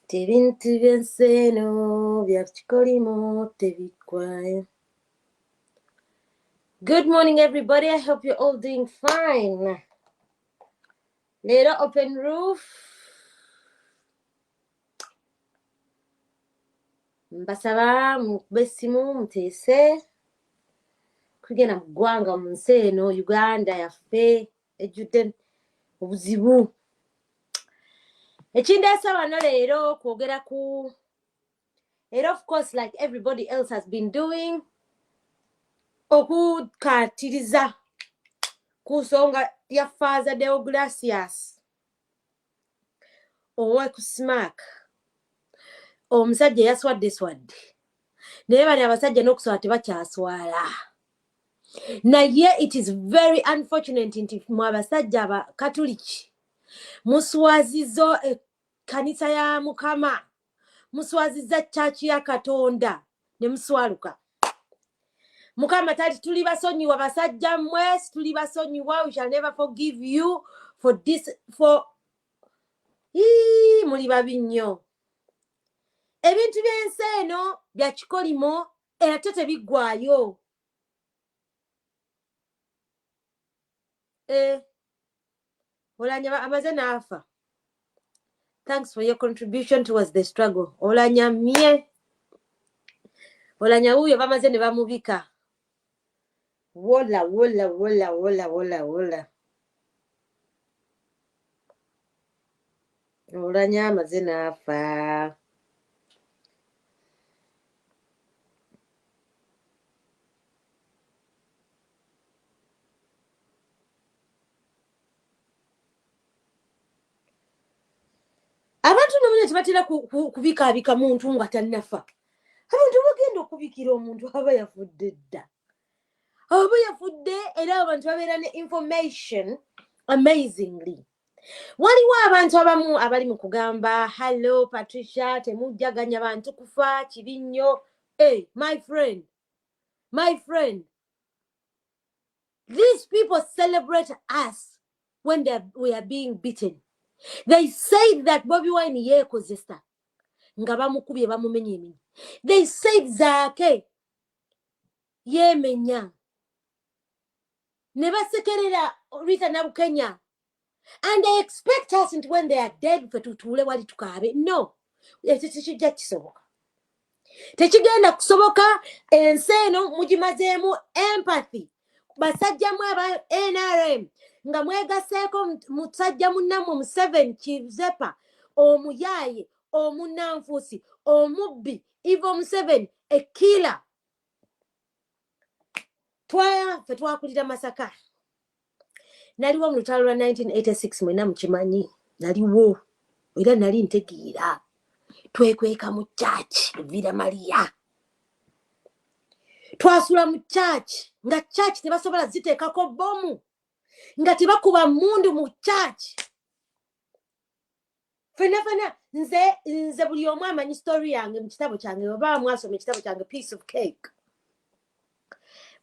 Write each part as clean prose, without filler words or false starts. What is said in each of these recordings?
Tebintu byenseno byakikolimo tebikwayo. Good morning, everybody. I hope you're all doing fine. Little open roof. Mbasaba mubesimu mutese. Kugenda mugwanga munseno Uganda yaffe ejjudde obuzibu. Ekindesa wano leero kwogera ku and of course like everybody else has been doing okukatiriza ku nsonga ya Father Deograt owe ku smack omusajja yaswadde naye bano abasajja n'okuswala tebakyaswala naye it is very unfortunate nti mu abasajja abakatuliki muswazizo ekkanisa ya Mukama muswaziza church ya Katonda ne muswaluka Mukama tali tuli basonyiwa basajja mmwe tuli basonyiwa we shall never forgive you for this for muli babi nnyo ebintu by'ensi eno bya kikolimo era tebiggwaayo olanya amaze n'afa. Thanks for your contribution towards the struggle. Olanya mie olanya huyo bamaze ne bamubika wola olanya amaze n'afa. Abantu nomune tebatera kubikaabika muntu nga tannafa. Abantu bagenda okubikira omuntu aba yafudde dda. Aba yafudde era abantu babeera ne information amazingly. Waliwo abantu abamu abali mu kugamba hello Patricia temujjaganya bantu kufa kibi nnyo. Hey, my friend, these people celebrate us when we are being beaten. They say that Bobi Wine yekozesa nga bamukubye bamumenye eminya. They said Zaake yemenya ne basekerera Rita Nabukenya. And they expect us into when they are dead for tutuule wali tukaabe. No. Tekijja kisoboka. Tekigenda kusoboka ensi eno mugimazeemu empathy. Basajja mwe aba NRM nga mwegaseeko musajja munnammwe Museveni Kizepa omuyaaye omunnanfuusi omubbi Ivo Museveni ekila ffe twakulira Masaka. Naliwo mu lutalo lwa 1986 mwena mukimanyi naliwo era nali ntegeera twekweka mu church Villa Maria twasula mu church nga church tebasobola ziteekako bomu nga tebakuba mundu mu church fena nze buli omu amanyi story yange mu kitabo kyange oba mwasoma ekitabo kyange Piece of Cake.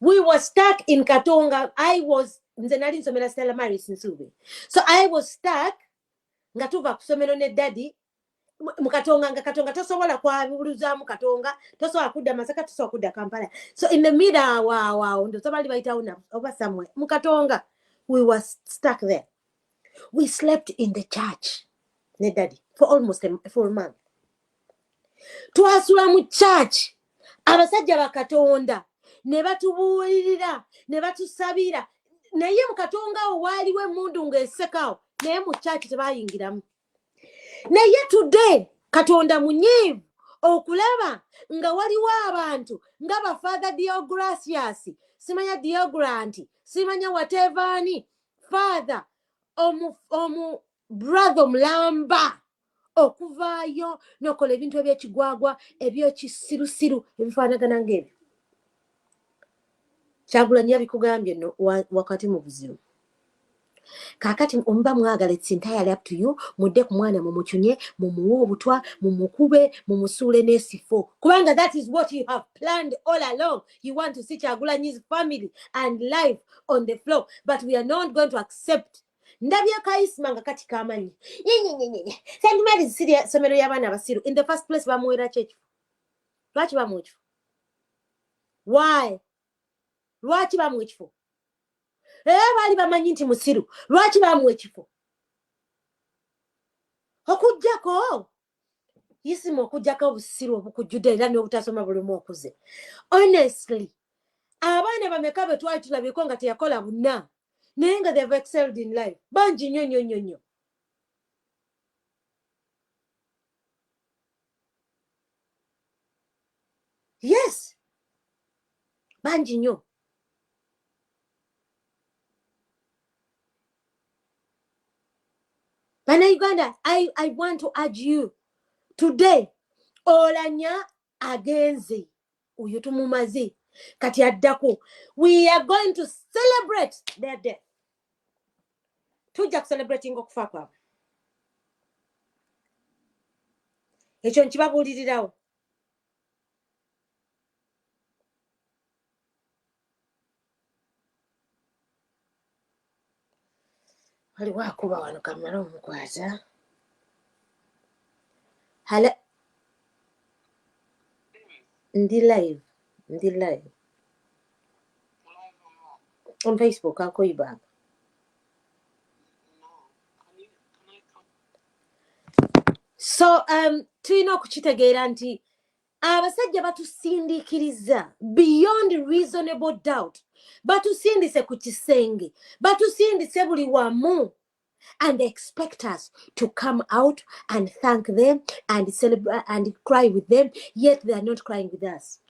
We were stuck in Katonga. Nze nali nsomera Stella Maris Nsube. So I was stuck nga tuva kusomero ne daddy mu Katonga nga Katonga tosobola kwabuluzaamu Katonga tosobola kudda Masaka tosobola kudda Kampala. So in the middle wow ndo sobali bayitawo na over somewhere mu Katonga we were stuck there. We slept in the church ne daddy for almost a full month. Twasula mu church abasajja ba Katonda ne batubuulirira ne batusabira naye mu Katonga waaliwo emundu ng'esekawo naye mu church tebayingiramu. Naye today Katonda munyiivu okulaba nga waliwo abantu nga ba Father Deograt simanya Deograt simanya whatever ni Father omu brother mulamba okuvaayo n'okola ebintu eby'ekigwagwa eby'ekisirusiru ebifaanagana ng'ebyo. Kyagulanyi yabikugambye no wakati mu buzibu. Kakati omuba mwagala it's entirely up to you. Mudde ku mwana mumukyunye mumuwe obutwa mumukube mumusuule n'esifo kubanga that is what you have planned all along. You want to see Kyagulanyi's family and life on the floor, but we are not going to accept ndabya kaisima nga kati kamanyi nyenyenyenyenye St. Mary's siri somero y'abaana abasiru in the first place bamuwera kyekifu lwaki bamuwa ekifo why lwaki bamuwa ekifo baali bamanyi nti musiru lwaki bamuwa ekifo okujjako yisima okujjako obusiru obukujjudde era n'obutasoma bulimu okuze honestly abaana bameka bwe twali tulabiko nga teyakola bonna naye nga they've excelled in life bangi nnyo yes bangi nnyo Bannayuganda, I want to urge you today olanya agenze uyu tumumaze kati addako we are going to celebrate their death tujja celebrating okufa kwabwe ekyo nkibabuulirirawo waliwo akuba wano kamala omukwata hala ndi live on Facebook. I'll call you back. So tulina okukitegeera nti abasajja batusindiikiriza beyond reasonable doubt batusindise ku kisenge batusindise buli wamu and expect us to come out and thank them and celebrate and cry with them, yet they are not crying with us.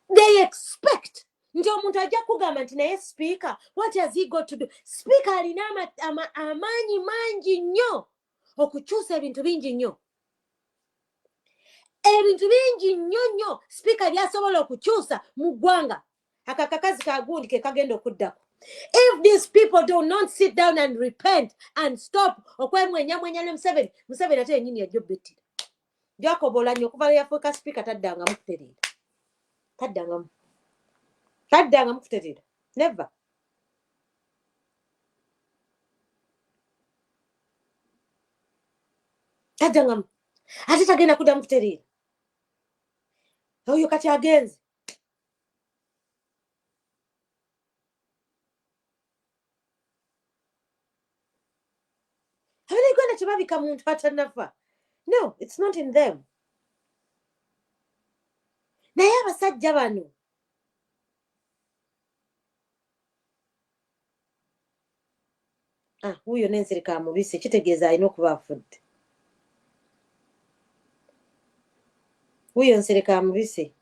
They expect nti omuntu ajja kugamba nti naye speaker, what has he got to do? Speaker alina amaanyi mangi nnyo okukyusa ebintu bingi nnyo. Ebintu bingi nnyo speaker byasobola okukyusa mu ggwanga. Akakakazi kagundi ke kagenda okuddako. If these people do not sit down and repent and stop okwemwenyamwenya ne Museveni ate yennyini yajja obbettira. Jakobola nnyo okuva yafuuka speaker taddangamu kutereera. Taddangamu kutereera. Never. Taddangamu. Ate tagenda kuddamu kutereera. Oyo kati agenze. Abanauganda tebabika muntu atannafa. No, it's not in them. Naye abasajja bano huyo n'ensirika amubise kitegeeza alina okuba afudde. Huyo nsirika amubise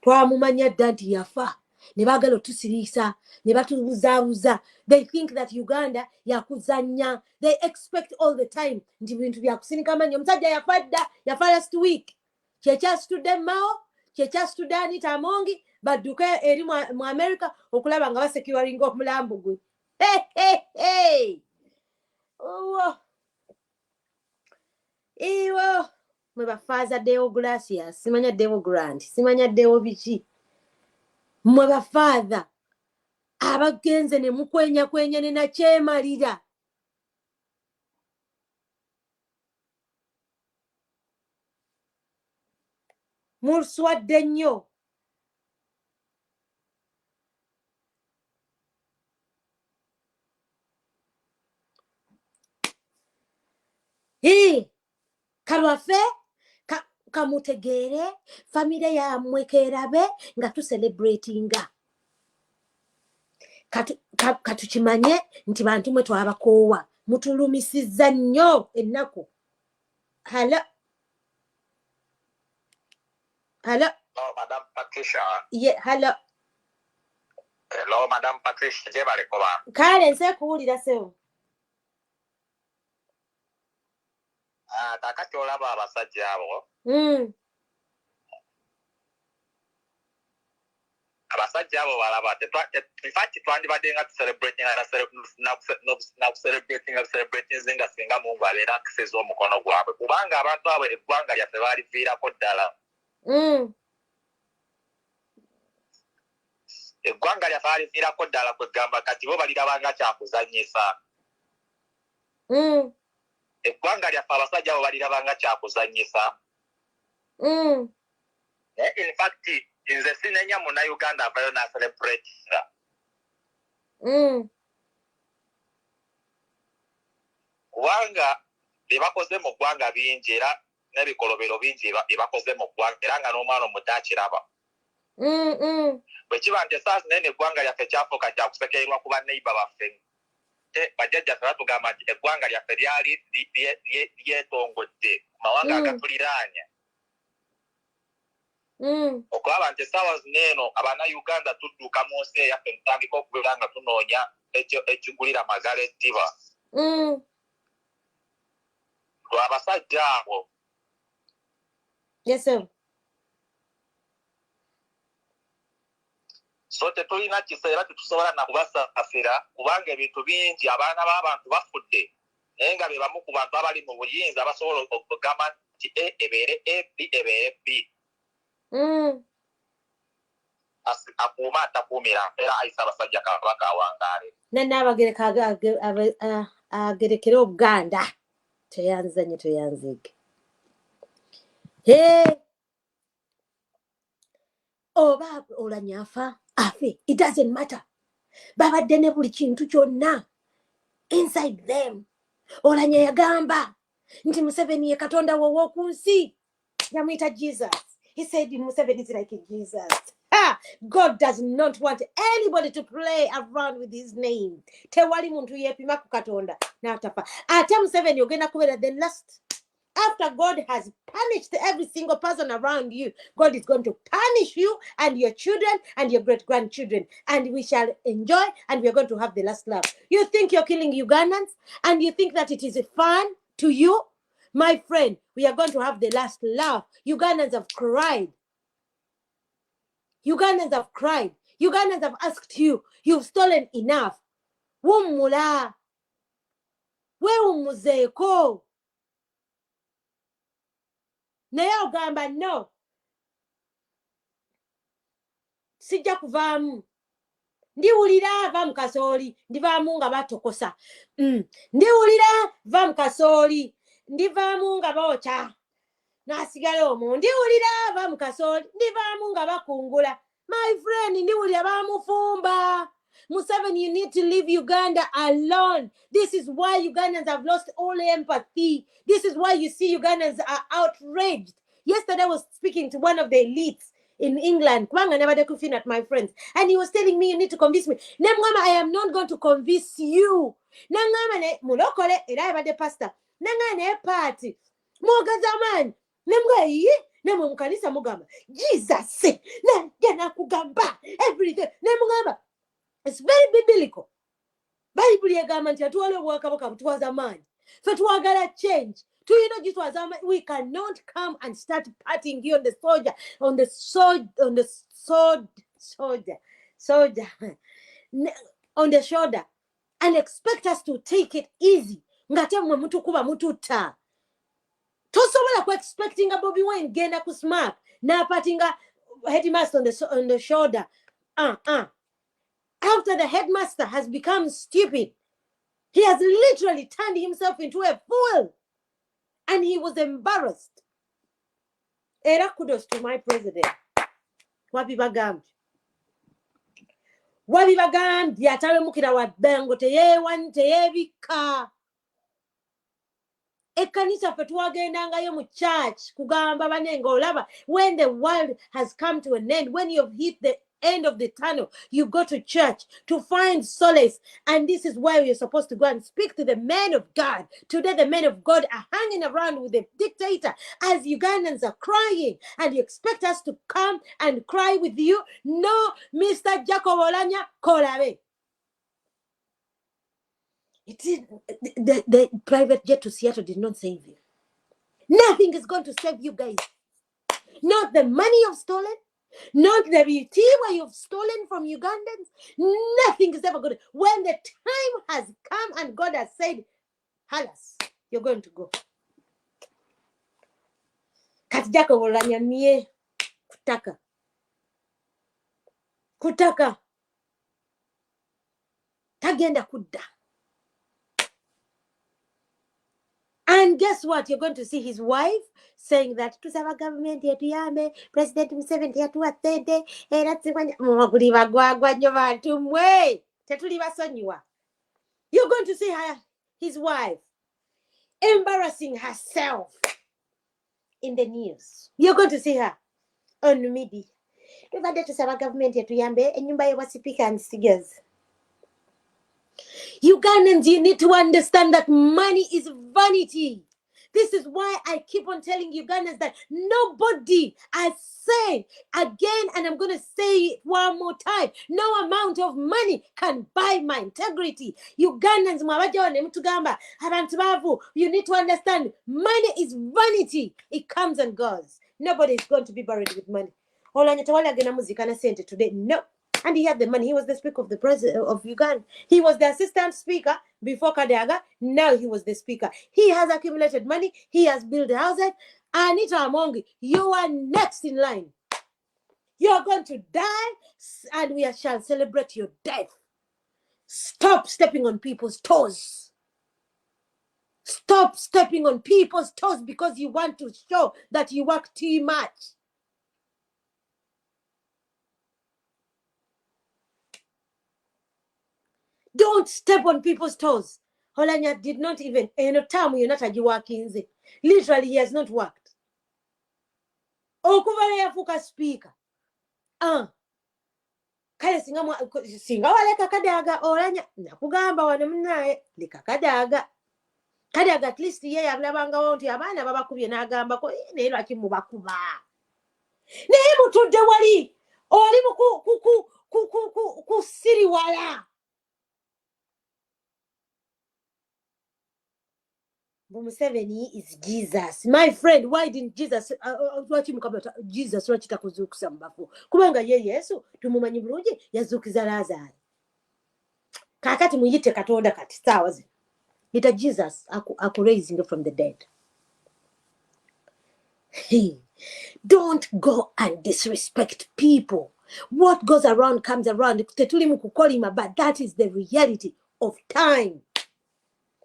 twamumanya dda nti yafa ne baagala otusiriisa ne batubuzaabuza. They think that Uganda yakuzanya. They expect all the time nti bintu byakusinika amanyi. Omusajja yafa dda, yafa last week. Kyekyasitudde Mao, kyekyasitudde Anita Amongi badduke eri mu America okulaba nga basecuringa omulambo gwe. Iwo mwe bafaaza Deograt, simanya Deograt, simanya Deo biki. Mwe bafaaza abagenze ne mukwenya ne nakyemalira. Muswadde nnyo. Kalwafe kamutegeere famire yammwe keerabe nga tuselebratinga. Katukimanye nti bantu mwe twabakoowa mutulumisizza nnyo ennaku. Hello, Madam Patricia. Yeah, hello. Hello, Madam Patricia. Jebale koba. Kale nse kuwulira sewo. Kakati olaba abasajja abo. Abasajja abo balaba infatti twandibadde nga celebrating zinga singa Mungu abeera akiseza omukono gwabwe kubanga abantu abo eggwanga lyaffe baaliviirako ddala. eggwanga lya falifiirako ddala kwegamba kati bo balirabanga kyakuzanyisa. Eggwanga lyaffe abasajja bo balirabanga kyakuzanyisa. In fact nze sinenya munnayuganda avayo n'acelebretinga. Kubanga bye bakoze mu ggwanga bingi era n'ebikolobero bingi bye bakoze mu ggwanga era nga n'omwana omuto akiraba. Bwe kiba nti esaazi naye n'eggwanga lyaffe kyafuuka kya kusekererwa ku banneiba baffe. Bajjajjaffe batugamba nti eggwanga lyaffe lyali lyetongodde ku mawanga agatuliraanya. Okulaba nti essaawa zino eno Abannayuganda tudduka mu nsi eyaffe tutandika okubeera nga tunoonya ekigulira magala eddiba. Abasajja abo. Yes, sir. So tetulina kiseera tetusobola na kubasasira kubanga ebintu bingi abaana b'abantu bafudde naye nga be bamu ku bantu abali mu buyinza basobola okugamba nti ebeere B ebeere B. Akuuma atakuumira era ayisa abasajja Kabaka awangaale. Nanaabagereka agerekera Obuganda teyanzanye teyanzige. Oba olanyafa afe, it doesn't matter. Babadde ne buli kintu kyonna inside them. Olanya yagamba nti Museveni ye Katonda w'oku nsi. Yamwita Jesus. He said Museveni is like Jesus. God does not want anybody to play around with his name. Tewali muntu yepima ku Katonda n'atafa. Ate Museveni ogenda kubeera the last. After God has punished every single person around you, God is going to punish you and your children and your great-grandchildren. And we shall enjoy and we are going to have the last laugh. You think you're killing Ugandans and you think that it is fun to you? My friend, we are going to have the last laugh. Ugandans have cried. Ugandans have cried. Ugandans have asked you, you've stolen enough. Wummula. Weumuzeeko. Naye ogamba no. Sijja kuvaamu. Ndiwulira va mu kasooli, ndivaamu nga batokosa. Ndiwulira va mu kasooli, ndivaamu nga bookya. Naasigala omwo. Ndiwulira va mu kasooli, ndivaamu nga bakungula. My friend, ndiwulira bamufumba. Museveni, you need to leave Uganda alone. This is why Ugandans have lost all empathy. This is why you see Ugandans are outraged. Yesterday I was speaking to one of the elites in England, my friends, and he was telling me, you need to convince me. Nemwama, I am not going to convince you. Nangama ne mulokole era abade pastor. Nangama ne party. Mogazaman. Nemwa yi nemo mukanisa mugamba. Jesus na jana kugamba every day. Nemwama. It's very biblical. Bible yegamba nti atuwale obwakabaka butwaza maanyi. Fe twagala change. We cannot come and start partying here on the shoulder and expect us to take it easy. Ngate mwe mutu kuba mutu ta. Tosobola ku expecting a Bobby Wine genda ku smack na partyinga headmaster on the shoulder. After the headmaster has become stupid, he has literally turned himself into a fool. And he was embarrassed. Era kudos to my president. Wabibagambye atawe mukira wa bengo teyebika. Ekanisa fe twagendangayo mu church kugamba banenga olaba when the world has come to an end, when you've hit the end of the tunnel, you go to church to find solace, and this is where you're supposed to go and speak to the men of God. Today the men of God are hanging around with the dictator as Ugandans are crying, and you expect us to come and cry with you? No, Mr. Jacob Olanya Kolabe. The private jet to Seattle did not save you. Nothing is going to save you guys. Not the money you've stolen, not the BT where you've stolen from Ugandans. Nothing is ever good. When the time has come and God has said, Halas, you're going to go. Katijako wolanya mie kutaka. tagenda kudda. And guess what? You're going to see his wife saying that tusaba government yetuyambe, President Museveni yatuwa ssente, era mwaguli bagwagwa nnyo bantu mmwe, tetuli basonyiwa. You're going to see his wife embarrassing herself in the news. You're going to see her on media. Tubadde tusaba government yetuyambe, ennyumba y'obwa speaker and singers. Ugandans, you need to understand that money is vanity. This is why I keep on telling Ugandans that nobody, I say again, and I'm going to say it one more time, no amount of money can buy my integrity. Ugandans, you need to understand, money is vanity. It comes and goes. Nobody is going to be buried with money. Today, no. And he had the money. He was the speaker of the president of Uganda. He was the assistant speaker before Kadaga. Now he was the speaker. He has accumulated money. He has built houses. Anita Amongi, you are next in line. You are going to die, and we shall celebrate your death. Stop stepping on people's toes. Stop stepping on people's toes because you want to show that you work too much. Don't step on people's toes. Holanya did not even, time you're not working. Literally, he has not worked. Okuvale yafuka speaker. Kale singa waleka Kadaga Holanya nakugamba wano munaye leka Kadaga. Kadaga at least ye yablabanga wonti abaana babakubye n'agamba ko naye lwaki mubakuba. Naye mutudde wali oli ku siriwala. Museveni is Jesus. My friend, why didn't Jesus Jesus lwakita kuzuukusa mu bafu? Kubanga ye Yesu tumumanyi bulungi yazuukiza Lazaro. Kakati muyite Katonda kati saawa zino. Yita Jesus raising from the dead. Hey, don't go and disrespect people. What goes around comes around. Tetuli mukukolima, but that is the reality of time.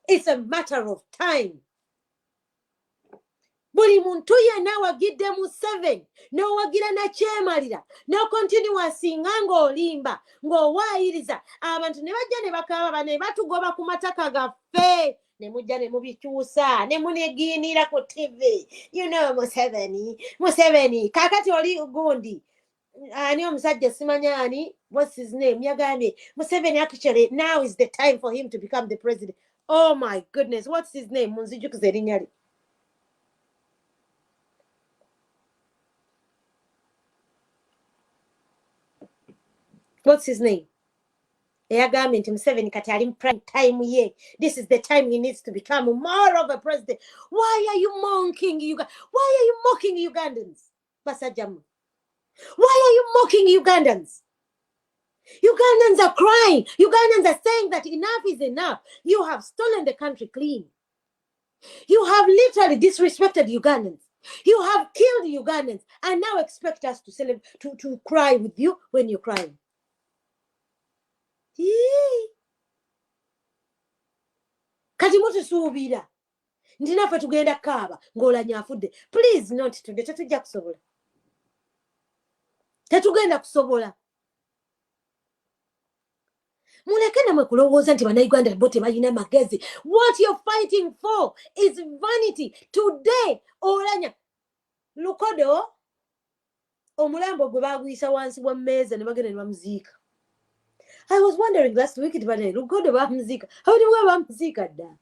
It's a matter of time. Buli muntu yenna wagidde Museveni n'owagira na kyemalira n'okontinuasi ng'olimba ng'owaayiriza abantu ne bajja ne bakaaba ne batugoba ku mataka gaffe ne mujja ne mubikyusa ne munegiinira ku TV. You know Museveni kakati oli gundi ani omusajja simanya ani, what's his name, yagambye Museveni actually now is the time for him to become the president. Oh my goodness, what's his name? Munzijukize erinnya lye. What's his name? Yagambye nti Museveni kati ali prime time ye. This is the time he needs to become more of a president. Why are you mocking Ugandans? Basajamu. Why are you mocking Ugandans? Ugandans are crying. Ugandans are saying that enough is enough. You have stolen the country clean. You have literally disrespected Ugandans. You have killed Ugandans and now expect us to celebrate, to cry with you when you're crying. Kati mutusuubira nti naffe tugenda kaaba ng'olanya afudde. Please not today. Tetujja kusobola. Tetugenda kusobola. Muleke namwe kulowooza nti bannayuganda bo tebalina magezi. What you're fighting for is vanity. Today olanya Lukodo omulambo gwe baaguyisa wansi wa mmeeza ne bagenda ne bamuziika. I was wondering last week nti Lukodo bamuziika. Awuli bwe bamuziika dda.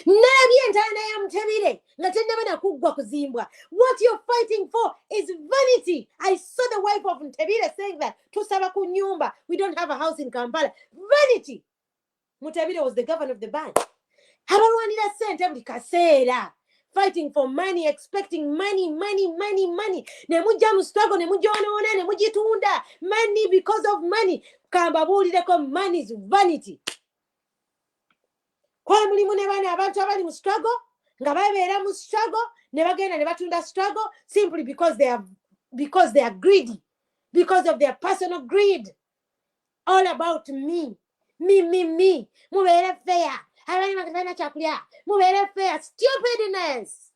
Nalabye entaana ya Mutabire nga tennaba na kuggwa kuzimbwa. What you're fighting for is vanity. I saw the wife of Mutabire saying that tusaba ku nyumba. We don't have a house in Kampala. Vanity. Mutabire was the governor of the bank. Abalwanira ssente buli kaseera. Fighting for money, expecting money. Ne mujja mu struggle, ne mujja wanoona, ne mujitunda. Money because of money. Kambabuulireko, money is vanity. Kwa mulimu ne bana abantu abali mu struggle nga babeera mu struggle ne bagenda ne batunda struggle simply because they are greedy, because of their personal greed. All about me. Me. Mubere fair. Abali bakatana chakulya. Mubere fair. Stupidness.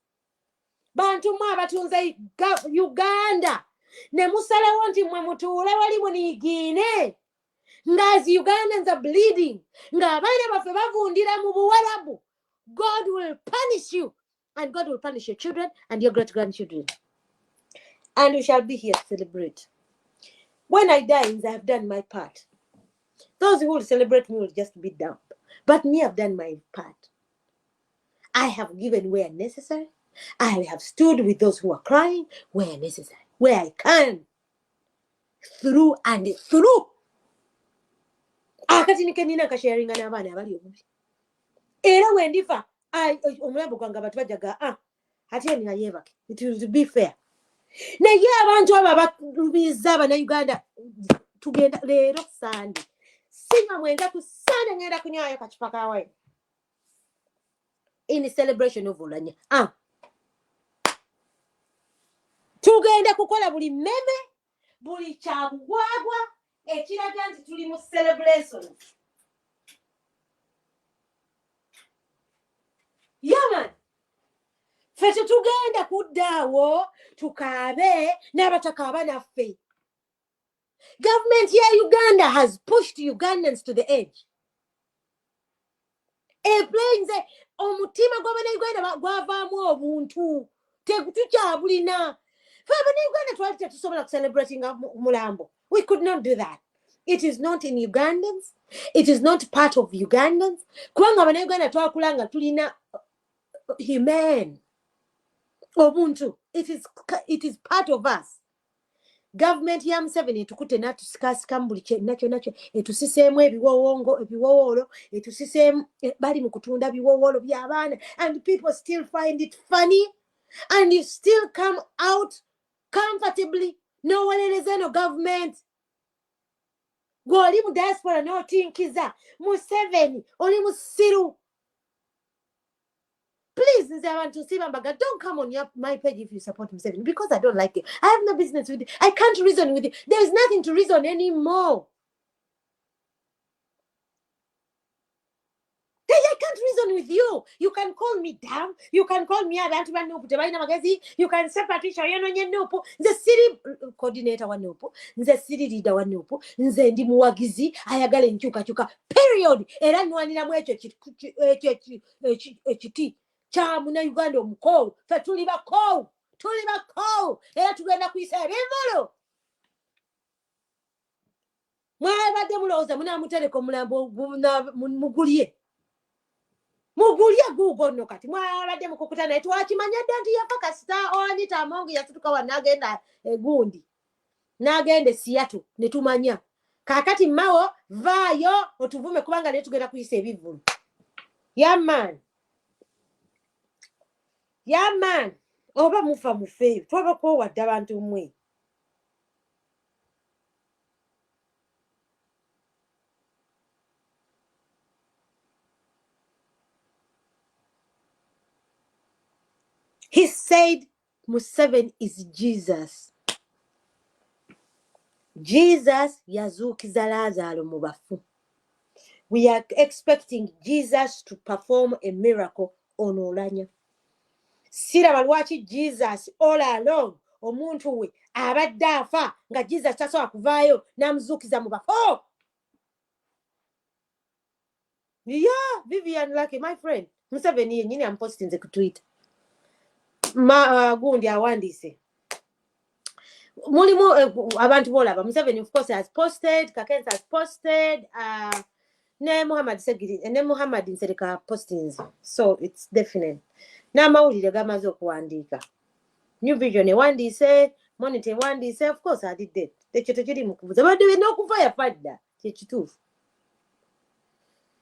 Bantu mwa batunze Uganda. Ne musalawo nti mwe mutuule wali munigine. Ngazi Ugandans are bleeding. Ngabana bafe bavundira mu Buwarabu. God will punish you. And God will punish your children and your great-grandchildren. And we shall be here to celebrate. When I die, I have done my part. Those who will celebrate me will just be dumb. But me, I've done my part. I have given where necessary. I have stood with those who are crying where necessary. Where I can. Through and through. Akati nikenina kasharinga na abana abali obubi. Era wendifa omulabo gwanga batu bajaga ate nina yebake. It will be fair. Naye abantu aba balubiza abana Uganda tugenda leero Sunday. Singa mwenda ku Sunday ngenda kunyayo kachupa kawe. In the celebration of Olanya. Tugenda kukola buli meme, buli kyagwagwa, ekiraga nti tuli mu celebration. Yaman. Fete tugenda kuddaawo tukaabe n'abatakaaba naffe. Government ya Uganda has pushed Ugandans to the edge. Eplainze omutima gw'abana Uganda gwavaamu obuntu. Tetukyabulina. Abana Uganda twali tetusobola celebrating mulambo. We could not do that. It is not in Ugandans. It is not part of Ugandans. Kubanga abana Uganda twakulanga tulina humane. Obuntu. It is part of us. Government ya Museveni tukute natusikasika mbuli nacho etusiseemu ebiwowolo etusiseemu bali mu kutunda biwowolo by'abaana and people still find it funny and you still come out comfortably n'owolereza no government gw'oli mu diaspora n'otinkiza Museveni oli musiru. Please, don't come on my page if you support Museveni because I don't like it. I have no business with it. I can't reason with it. There is nothing to reason anymore. I can't reason with you. You can call me dumb. You can call me you can say Patricia Nupu. The city coordinator wa Nupu. The city leader wa Nupu. Nze ndi muwagizi ayagala nchuka. Period. Era nwanira mu ekyo Chamuna Uganda omukowu fe tuli bakowu era tugenda kuyisa ebivulu mwabadde mulowooza munaamutereka omulambo mugulye guugo nno kati mwabadde mukukuta naye twakimanya dda nti yafa kasita Anita Amongi yasituka wa n'agenda egundi n'agenda Seattle ne tumanya kaakati mawo vaayo otuvume kubanga naye tugenda kuyisa ebivulu. Yaman. Oba mufa mufe. Twabako wadde abantu mmwe. He said Museveni is Jesus. Jesus yazuukiza Lazaro mu bafu. We are expecting Jesus to perform a miracle on Olanya. Siraba lwaki Jesus all along omuntu we abadde afa nga Jesus tasobola kuvaayo n'amuzuukiza mu bafu. Yeah, Vivian Lucky, my friend. Museveni yennyini ampostinze ku Twitter. Gundi awandiise. Mulimu abantu bolaba. Museveni of course has posted, Kakensa has posted, ne Muhammad Segiri, ne Muhammad Nsereka postings. So it's definite. N'amawulire gamaze okuwandiika. New Vision ewandiise, Monitor ewandiise, of course I did that. Tekyo tekiri mu kubuza. Badde n'okufa yafadda. Kyekituufu.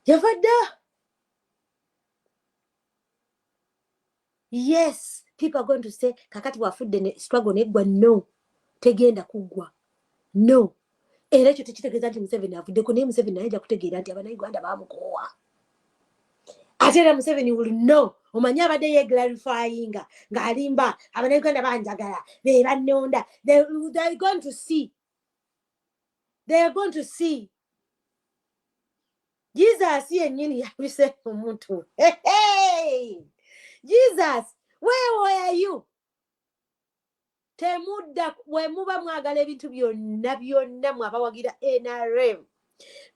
Yafadda. Yes, people are going to say, kakati wafudde ne struggle neggwa. No. Tegenda kugwa. No. Era ekyo tekitegeeza nti Museveni avuddeko naye Museveni ayinza kutegeera nti Abannayuganda bamukoowa. Ate era Museveni will know. Omanyi abadde yeeglarifyinga ng'alimba Abannayuganda banjagala be bannonda. They're going to see. They are going to see. Jesus yennyini yabise omuntu. Hey! Jesus, where were you? Temudda we muba mwagala ebintu byonna mwabawagira NRM.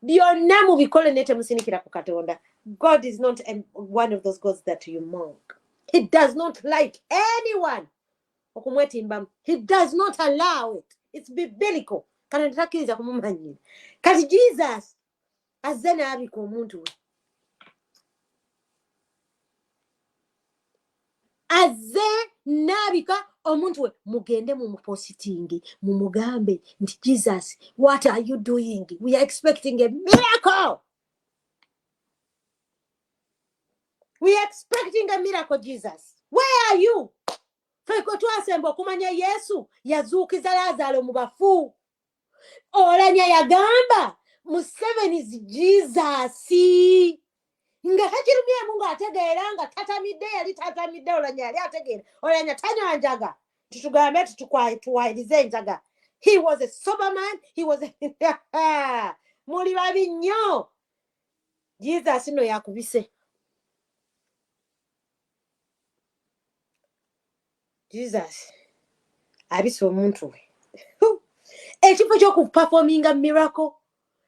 Byonna mubikole ne temusinikira ku Katonda. God is not one of those gods that you mock. He does not like anyone. Okumwetimbamu. He does not allow it. It's biblical. Kana ntakiriza kumumanyira. Kati Jesus azze n'abika omuntu we. Azze n'abika omuntu we. Mugende mumupositingi. Mumugambe nti Jesus, what are you doing? We are expecting a miracle. We are expecting a miracle, Jesus. Where are you? Feko twasemba okumanya Yesu yazuukiza Lazaro mu bafu. Olanya yagamba Museveni is Jesus. Nga hakirumye Mungu ategeera nga tatamidde yali tatamidde olanya yali ategeera. Olanya tanywa njaga. Tutugambe tuwayirize njaga. He was a sober man. He was a muli babi nnyo. Jesus no yakubise. Jesus abise omuntu we. Ekifo ky'okuperforminga miracle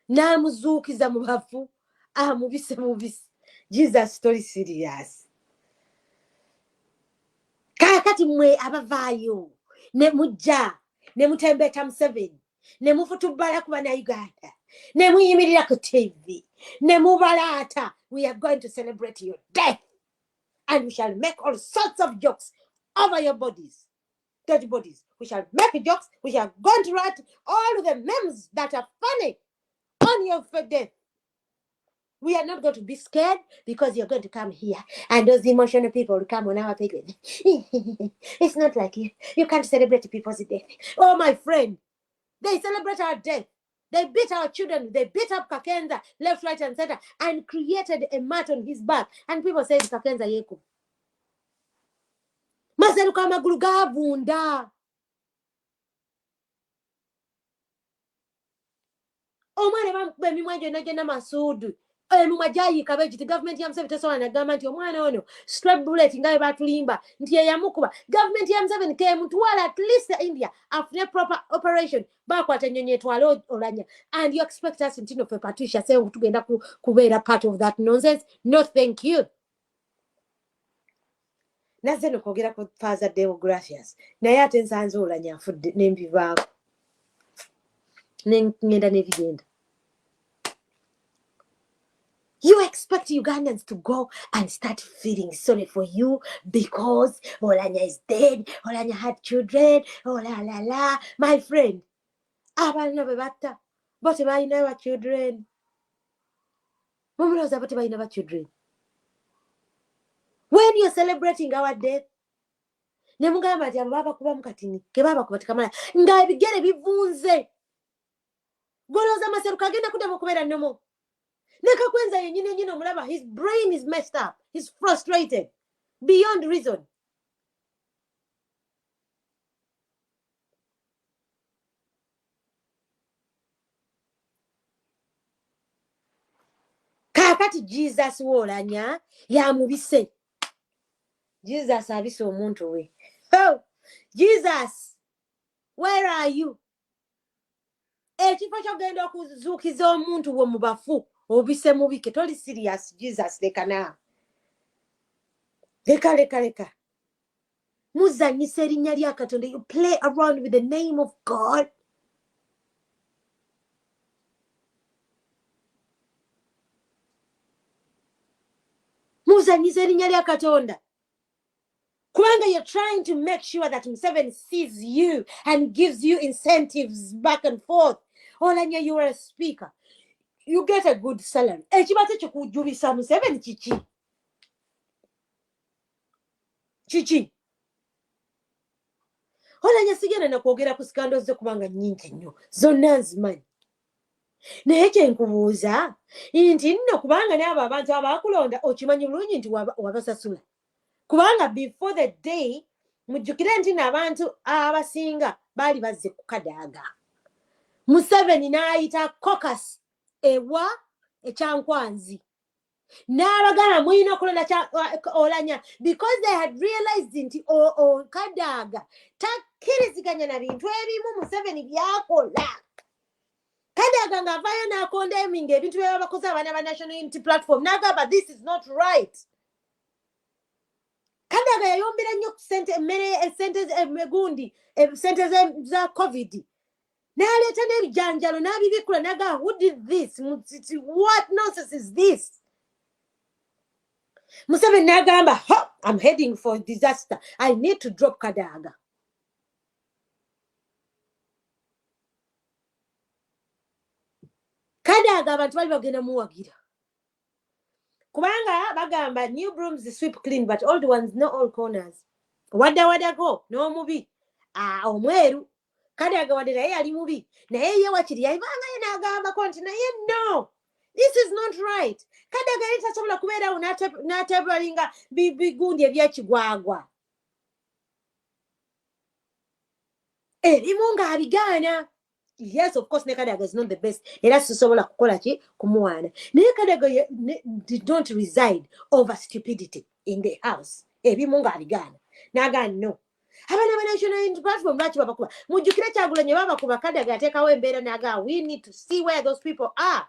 n'amuzuukiza mu bafu amubise mubisi. Jesus story serious. Kakati mwe abavaayo ne mujja ne mutembeta Museveni ne mufutubala ku bana Uganda ne muyimirira ku TV ne mubalaata. We are going to celebrate your death and we shall make all sorts of jokes over your bodies. Dead bodies. We shall make jokes. We shall go to write all the memes that are funny on your death. We are not going to be scared because you're going to come here and those emotional people will come on our page. It's not like you. You can't celebrate people's death. Oh, my friend. They celebrate our death. They beat our children. They beat up Kakenza left, right, and center and created a mat on his back. And people say Kakenza yeko. Maseruka amagulu gavunda. Omwana bamukuba emimwa gyonna Masuudu. Emimwa gyayika begiti gavumenti ya Museveni tesobola nagamba nti omwana ono straight bullet nga bwe batulimba nti yeyamukuba. Gavumenti ya Museveni kemutwala at least India afune proper operation bakwata ennyonyi etwale Olanya. And you expect us ntino fe Patricia say tugenda kubeera part of that nonsense? No, thank you. Nazze nokwogera ku Father Deograt naye ate nsanze Olanya afudde n'embivaako n'engenda n'ebigenda. You expect Ugandans to go and start feeling sorry for you because Olanya is dead, Olanya had children, oh la la la. My friend, abalina bebatta bo tebalina ba children. Mumulowooza bo tebalina ba children. When you're celebrating our death, ne mugamba nti abo babakuba mu katini ke babakuba tekamala nga ebigere bivunze. Golooza Maseruka agenda kuddamu okubeera nnomo. Neka kwenza yenyine omulaba, his brain is messed up. He's frustrated beyond reason. Kakati Jesus Olanya yamubise. Jesus abise omuntu we. Oh, Jesus, where are you? Ekifo ky'ogenda okuzuukiza omuntu wo mu bafu obise mubike. Toli serious, Jesus. Leka na. Leka. Muzanyisa erinnya lya Katonda. You play around with the name of God. Muzanyisa erinnya lya Katonda. Kubanga you're trying to make sure that Museveni sees you and gives you incentives back and forth. Olanya, you are a speaker. You get a good salary. Ekibate kyokujubisa Museveni chichi. Olanya sigenda nakwogera ku scandals ze kubanga nnyingi nnyo. Zonna nzimanyi. Naye kye nkubuuza nti nno kubanga n'abo abantu abakulonda okimanyi bulungi nti wabasasula. Kubanga before the day mujjukire nti n'abantu abasinga baali bazze kukadaaga. Museveni n'ayita caucus ewa ekyankwanzi n'abagamba mulina okulonda Oulanyah because they had realized nti Kadaga takkiriziganya na bintu ebimu Museveni byakola. Kadaga ng'avaayo n'akondeminga ebintu bye bakoze abaana ba National Unity Platform n'agamba this is not right. Kadaga yayombera nnyo sente emegundi sente za COVID. N'aleeta n'ebijanjalo n'abibikula n'agamba who did this? What nonsense is this? Museveni n'agamba I'm heading for disaster. I need to drop Kadaga. Kadaga abantu bali bagenda muwagira. Kubanga bagamba new brooms sweep clean but old ones no all corners. Wada go no mubi. Omweru Kadaga wadde naye yali mubi naye ye wakiri yayibanga ye n'agamba ko nti naye no this is not right. Kadaga yali tasobola kubeerawo n'atebalinga bigundi ebyekigwagwa erimu ng'abigaana. Yes, of course, Kadaga is not the best. Era sisobola kukola ki kumuwaana. Naye Kadaga did not reside over stupidity in the house. Ebimu ng'abigaana. N'agaana no. Abaana ba National Unity Platform lwaki babakuba? Mujjukire Kyagulanyi babakuba Kadaga ateekawo embeera n'agamba we need to see where those people are.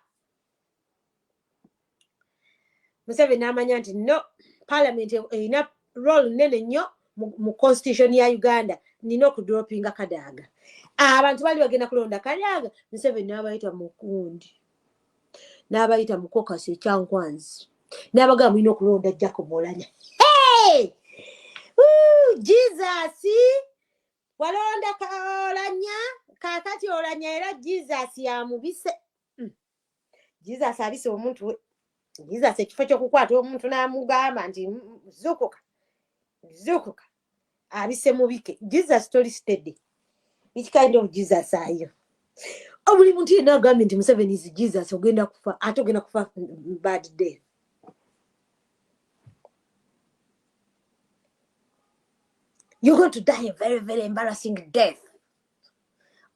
Museveni n'amanya nti no parliament erina role nnene nnyo mu constitution ya Uganda. Nina okudropinga Kadaga. Abantu bali bagenda kulonda Kadaga. Museveni n'abayita mukundi n'abayita mukokasi ekyankwanzi n'abagamba mulina okulonda Jacob Oulanyah. Hey! Jesus walonda Oulanyah kakati Oulanyah era Jesus yamubise. Jesus abise omuntu we. Jesus ekifo ky'okukwata omuntu n'amugamba nti zukuka abise mubike. Jesus toli steady. Which kind of Jesus are you? Buli muntu yenna agambye nti Museveni is Jesus ogenda kufa ate ogenda kufa bad death. You're going to die a very, very embarrassing death.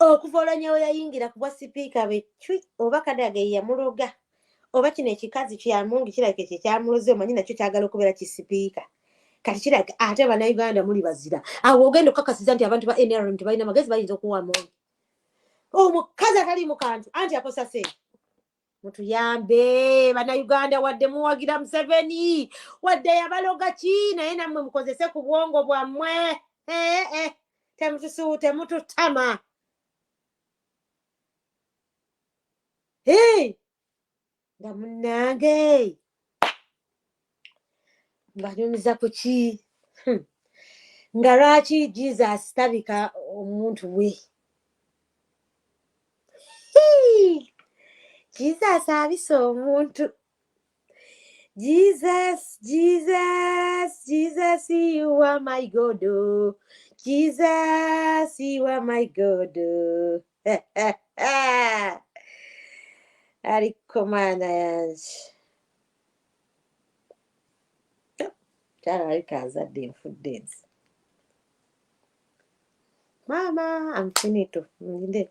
Okuva Oulanyah we yayingira ku bwa sipiika be oba Kadaga ye yamuloga oba kino ekikazi kyamungi kirabika ekyo kyamuloze omanyi nakyo kyagala okubeera kisipiika. Kati kirabika ate bannayuganda muli bazira. Awo ogenda okukakasiza nti abantu ba NRM tebalina magezi bayinza okuwa amongi. Omukazi atali mu kantu anti akosa sente. Mutuyambe bannayuganda wadde muwagira Museveni wadde yabaloga ki naye nammwe mukozese ku bwongo bwammwe. Temututama. Nga munnange mbanyumiza ku ki nga lwaki Jesus tabika omuntu we. Jesus abise omuntu. Jesus, you are my God. Jesus, you are my God. Ariko mana yanje. Kyala alika azadde nfudde nsi. Mama, I'm finito. Ndinde.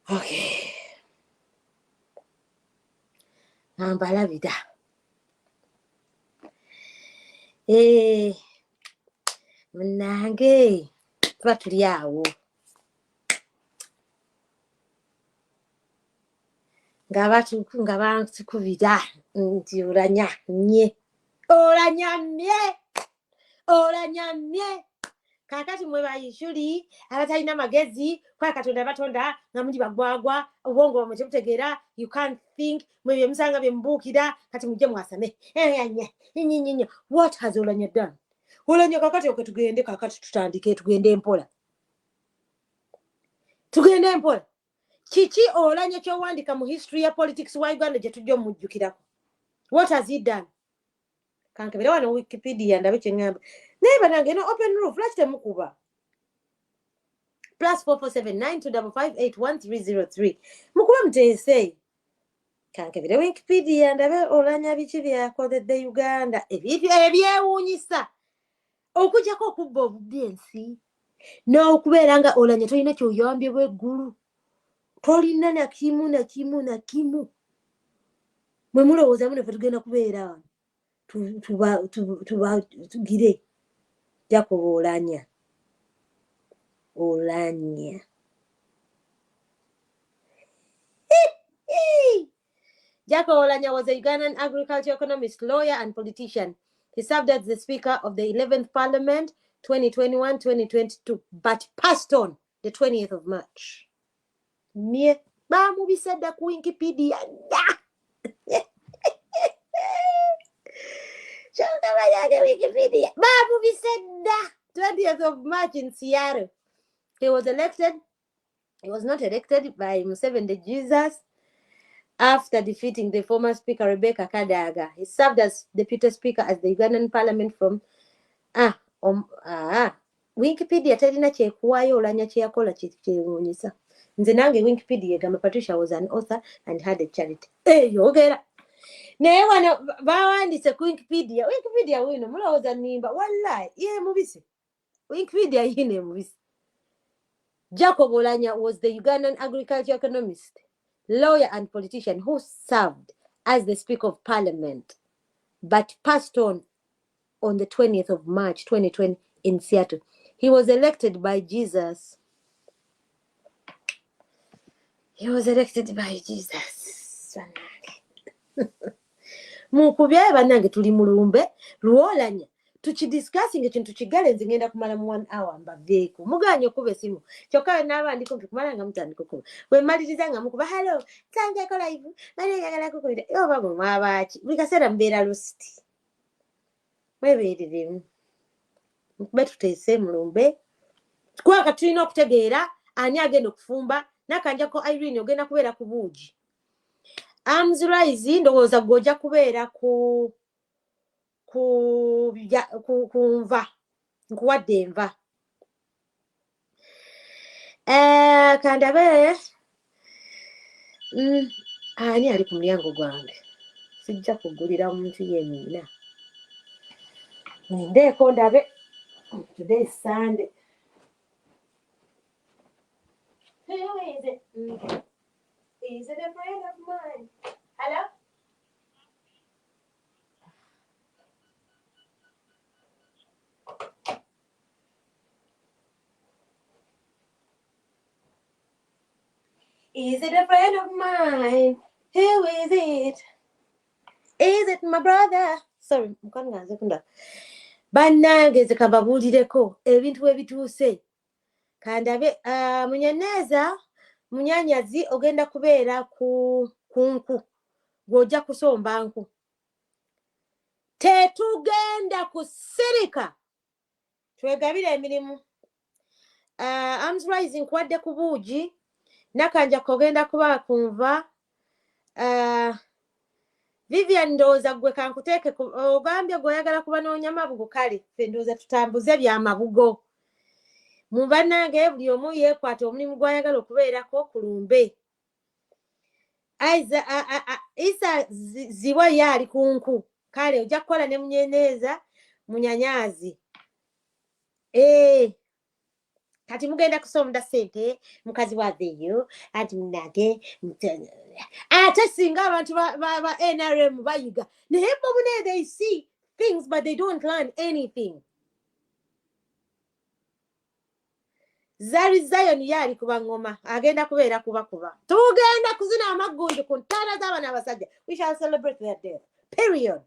Okay. Ambalabida. Munange tuba tuli awo nga batukubira nti olanyamye kakati mwe bayishuli abatalina magezi kwa katonda batonda nga muli bagwagwa obwongo bwamwe tebutegeera you can't think mwe byemusanga byemubuukira kati mujje mwasame what has Olanya done? Olanya kakati oke tugende kakati tutandike tugende empola kiki Olanya kyowandika mu history ya politics wa Uganda gye tujja omujjukirako? What has he done? Kankebera wano Wikipedia ndabe kye ngamba naye banange no open roof lwaki temukuba +4479255810303 mukuba muteese kankebera Wikipedia ndabe Olanya biki byakoledde Uganda ebyewuunyisa okujjako okubba obudde ensi n'okubeera nga Olanya tolina kyoyambye bweggulu tolina nakimu mwe mulowooza muno fe tugenda kubeera tugire Jacob Olanya Jacob Olanya was a Ugandan agriculture economist, lawyer and politician. He served as the Speaker of the 11th Parliament 2021-2022 but passed on the 20th of March. Bamubisada ku Wikipedia. Wikipedia. Bamubisada 20th of March in Seattle. He was not elected by Museveni Jesus after defeating the former Speaker Rebecca Kadaga. He served as Deputy Speaker at the Ugandan Parliament from Wikipedia telina kyekuwaayo Olanya kyeyakola kyewuunyisa. Nze nange Wikipedia egamba Patricia was an author and had a charity. Yogera. Naye wano bawandise ku Wikipedia wino mulowooza nnimba wallahi ye mubisi. Wikipedia yine mubisi. Jacob Olanya was the Ugandan agriculture economist, lawyer and politician who served as the Speaker of Parliament but passed on the 20th of March 2020 in Seattle. He was elected by Jesus. Mukubyaye bannange tuli mulumbe Olanya tukidiscussing ekintu kigale nze ngenda kumala mu 1 hour mbaveeko muganye okuba esimu kyokka n'abandiko kumala nga mutandika okuba bwe mmaliriza nga mukuba hello tanjeko live bali njagala kukubira oba bwe mwabaaki buli kaseera mbeera lusiti mwebeereremu mukube tuteese mulumbe kwaka tulina okutegeera ani agenda okufumba nakanjako Irene ogenda kubeera ku buugi Arms Rise ndowooza gojja kubeera ku nva nkuwadde enva kandabe ani ali ku mulyango gwange sijja kugulira muntu yennyina ndeeko ndabe today is Sunday. Who is it? Is it a friend of mine? Hello? Is it a friend of mine? Who is it? Is it my brother? Sorry, bannange nze kababuulireko ebintu we bituuse kandabe munyanyazi ogenda kubeera ku nku gw'ojja kusomba nku tetugenda kusirika twegabira emirimu Arms Rising kwadde ku buugi nakanja kogenda kuba kunva Vivian ndowooza gwe kankuteeke ogambye gw'oyagala kuba n'onyamabugo kale ffe ndowooza tutambuze byamabugo mu bannange buli omu yeekwata omulimu gw'ayagala okubeerako ku lumbe Isa ziwa yaali ku nku kale ojja kukola ne munyeneeza munyanyazi kati mugenda kusomda ssente mukazi wazeeyo anti munange ate singa abantu ba NRM bayiga naye bo bune they see things, but they don't learn anything. Zari Zion yali kuba ngoma agenda kubeera kuba tugenda kuzina amaggunju ku ntaana z'abaana abasajja. We shall celebrate their death, period.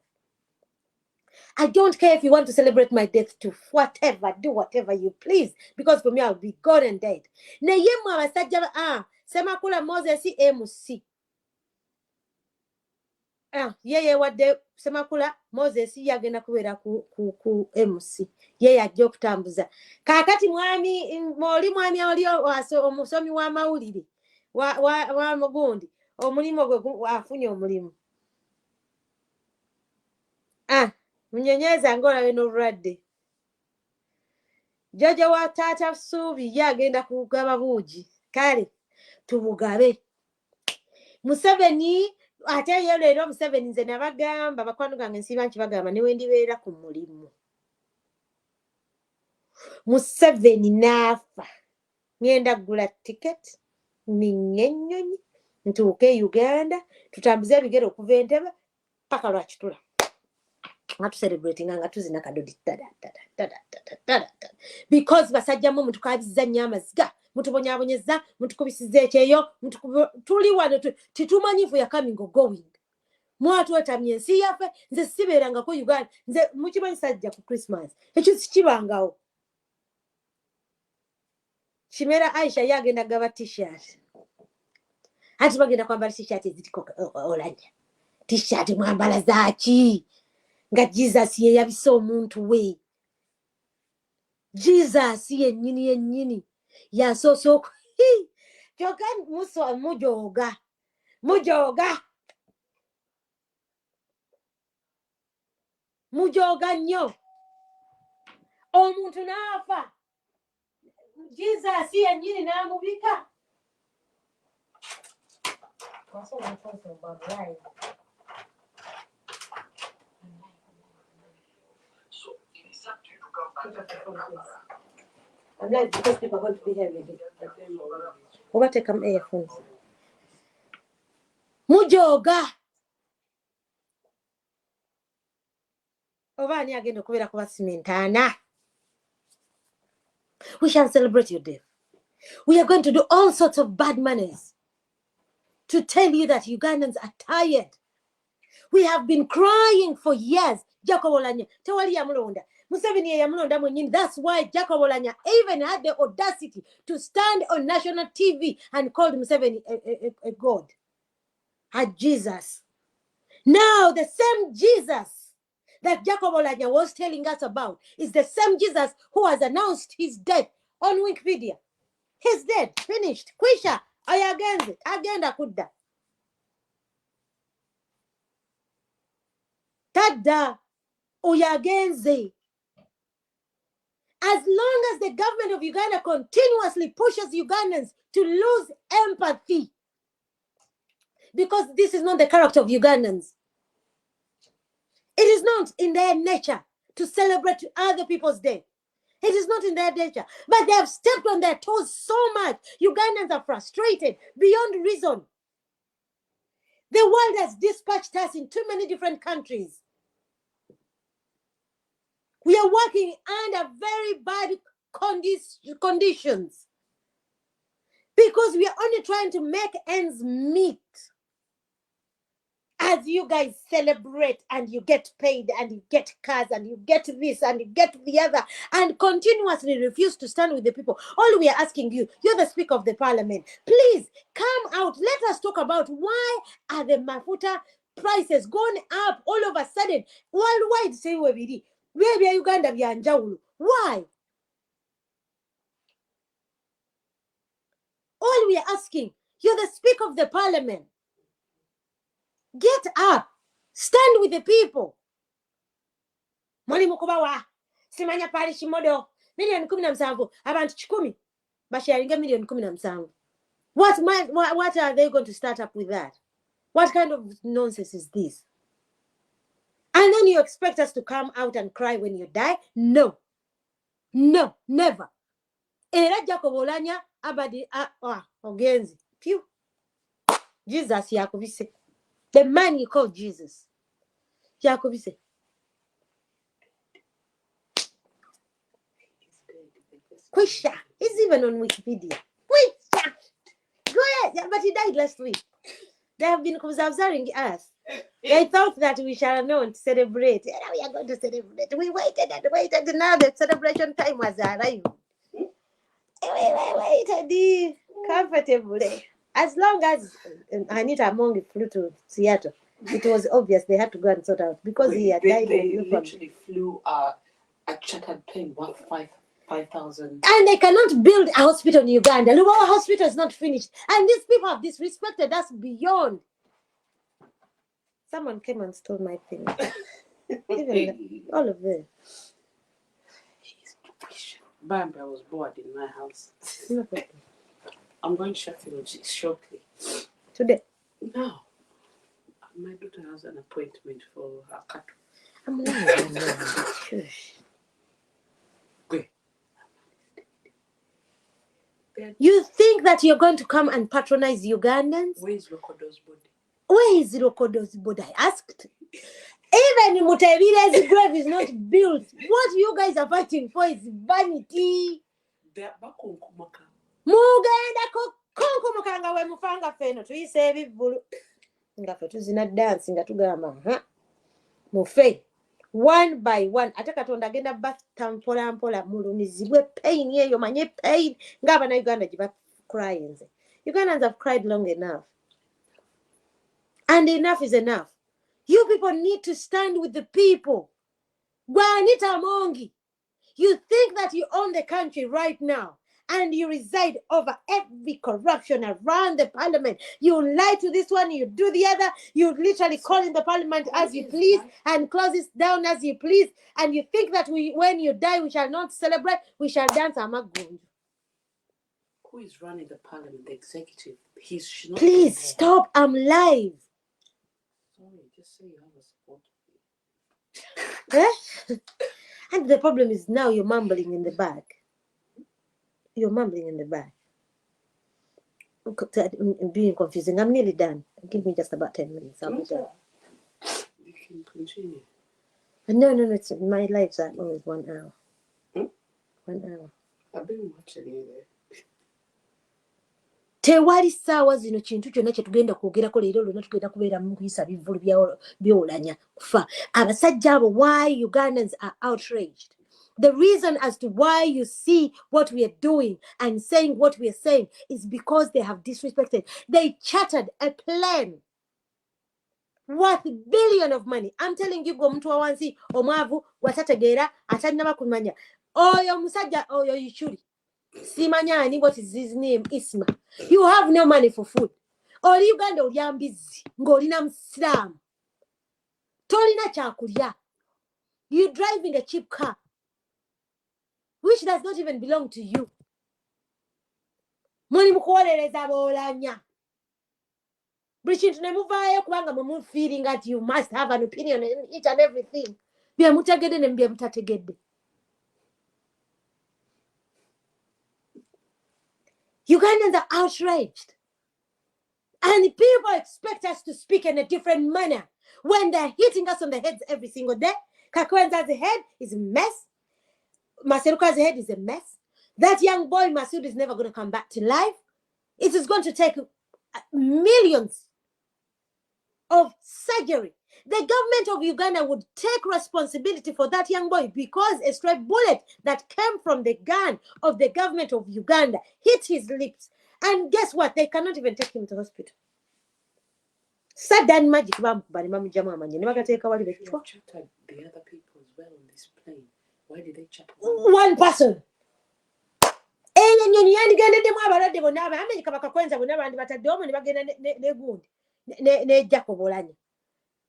I don't care if you want to celebrate my death too. Whatever, do whatever you please, because for me I'll be gone and dead. Naye mwe abasajja Semakula Moses MC. Yeye wadde Semakula Moses yagenda kubeera ku MC. Yeye ajja okutambuza. Kaakati mwami oli omusomi wa mawulire wa mugundi omulimu gwe afunye omulimu. Munyenyeza ng'olabe n'obulwadde. Jojo wa taata Suubi ye agenda kugaba buugi. Kale tubugabe. Museveni ate ye leero Museveni nze nabagamba bakwano gange nsiba nkibagamba ne wendibeera ku mulimu. Museveni naafa. Ngenda kugula tiketi ninnya ennyonyi ntuuke Uganda tutambuze ebigere okuva Entebbe paka Lwakitula. Nga celebrating nga tuzina kadodi because basajjamu mutukabizza nnyo amaziga mutubonyabonyeza mutukubisiza ekyeyo tuli wano titumanyifu ya coming or going. Mwatu etamye ensi yaffe nze sibeeranga ko Uganda nze mukimanyi sajja ku Christmas ekyo sikibangawo. Kimera Aisha yagenda gaba t-shirt ati bagenda kwambala t-shirt eziriko olanya t-shirt mwambala zaaki nga Jesus ye yabisa omuntu we. Jesus yennyini yasoso kyoka muso mujoga nnyo omuntu naafa Jesus yennyini n'amubika. I'm like, because people are going to be heavy. Over take some earphones. Mujoga. Over ni agenda kubera kuba simentana. We shall celebrate your death. We are going to do all sorts of bad manners to tell you that Ugandans are tired. We have been crying for years. Jacob Olanya, tewali yamulonda. Museveni yamulonda mwenyini. That's why Jacob Olanya even had the audacity to stand on national TV and called Museveni a god. A Jesus. Now the same Jesus that Jacob Olanya was telling us about is the same Jesus who has announced his death on Wikipedia. He's dead. Finished. Kwisha. Ayagenze. Agenda kudda. Tada. Oyagenze. As long as the government of Uganda continuously pushes Ugandans to lose empathy, because this is not the character of Ugandans. It is not in their nature to celebrate other people's day. It is not in their nature. But they have stepped on their toes so much. Ugandans are frustrated beyond reason. The world has dispatched us in too many different countries. We are working under very bad conditions because we are only trying to make ends meet. As you guys celebrate and you get paid and you get cars and you get this and you get the other and continuously refuse to stand with the people. All we are asking you, you're the Speaker of the Parliament, please come out. Let us talk about why are the mafuta prices gone up all of a sudden worldwide. Say where Uganda byanjawulo. Why? All we are asking, you're the Speaker of the Parliament. Get up. Stand with the people. Mwalimu kubawa. Simanya parish modo. Milioni 17. Abantu 10. Basharinga milioni 17. What are they going to start up with that? What kind of nonsense is this? And then you expect us to come out and cry when you die? No. No, never. Era Jacob Olanya abadi ogenzi. Phew. Jesus yakubise. The man you call Jesus. Yakubise. Kwisha. He's even on Wikipedia. Kwisha. Go ahead. But he died last week. They have been observing us. They thought that we shall not celebrate. And we are going to celebrate. We waited and waited. And now the celebration time was arrived. We waited comfortably. As long as Anita Amongi flew to Seattle, it was obvious they had to go and sort out because he had died. They literally flew a chartered plane worth 5,000. And they cannot build a hospital in Uganda. Look, our hospital is not finished. And these people have disrespected us beyond. Someone came and stole my thing. Even all of them. Bambi, I was bored in my house. I'm going to Sheffield shortly. Today? No. My daughter has an appointment for her cattle. I'm lying. Shush. You think that you're going to come and patronize Ugandans? Where is Lokodo's body? Where is Lokodo's body? I asked. Even Mutebire's grave is not built. What you guys are fighting for is vanity. They're back on Kumaka. Mugenda konkomoka nga we mufanga feno tuyise ebivulu. Nga fe tuzina dance nga tugamba mufe. One by one. Ate Katonda agenda bata mpola mpola mulumizibwe pain yeyo manye pain. Ngaba na Uganda jiba crying. Ugandans have cried long enough. And enough is enough. You people need to stand with the people. Gwanita Mongi. You think that you own the country right now and you reside over every corruption around the parliament. You lie to this one, you do the other. You literally call in the parliament as you please and close it down as you please. And you think that when you die, we shall not celebrate, we shall dance Amagunju. Who is running the parliament, the executive? She's not. Please stop, I'm live. Sorry, just say you have a support. And the problem is now you're mumbling in the back. You're mumbling in the back. Being confusing. I'm nearly done. Give me just about 10 minutes. I'll be done. You can continue. No. It's my lives are always 1 hour. 1 hour. I've been watching you there. Tewali sawa zino kintu kyonna kye tugenda kwogerako leero lwonna tugenda kubeera mu kuyisa bivulu byolanya kufa. Abasajja abo, why Ugandans are outraged. The reason as to why you see what we are doing and saying what we are saying is because they have disrespected. They chartered a plane worth billion of money. I'm telling you, go mtu wa wansi omwavu watategeera atanaba kumanya. Oyo musajja oyo Yichuri. Simanyani, what is his name? Isma. You have no money for food. Oli Uganda oli ambizi. Ngolina Muslim. Tolina chakulya. You driving a cheap car, which does not even belong to you. Muli mukuwolereza bolanya. Brishintu ne muvaayo kubanga mu feeling that you must have an opinion in each and everything. Bya mutegedde ne bya mutategedde. Ugandans are outraged. And people expect us to speak in a different manner when they're hitting us on the heads every single day. Kakwenza's head is a mess. Maseruka's head is a mess. That young boy, Masood, is never going to come back to life. It is going to take millions of surgery. The government of Uganda would take responsibility for that young boy because a stray bullet that came from the gun of the government of Uganda hit his lips. And guess what? They cannot even take him to hospital. Sudden magic. You chatted the other people as well on this plane. Why did they chat? One person.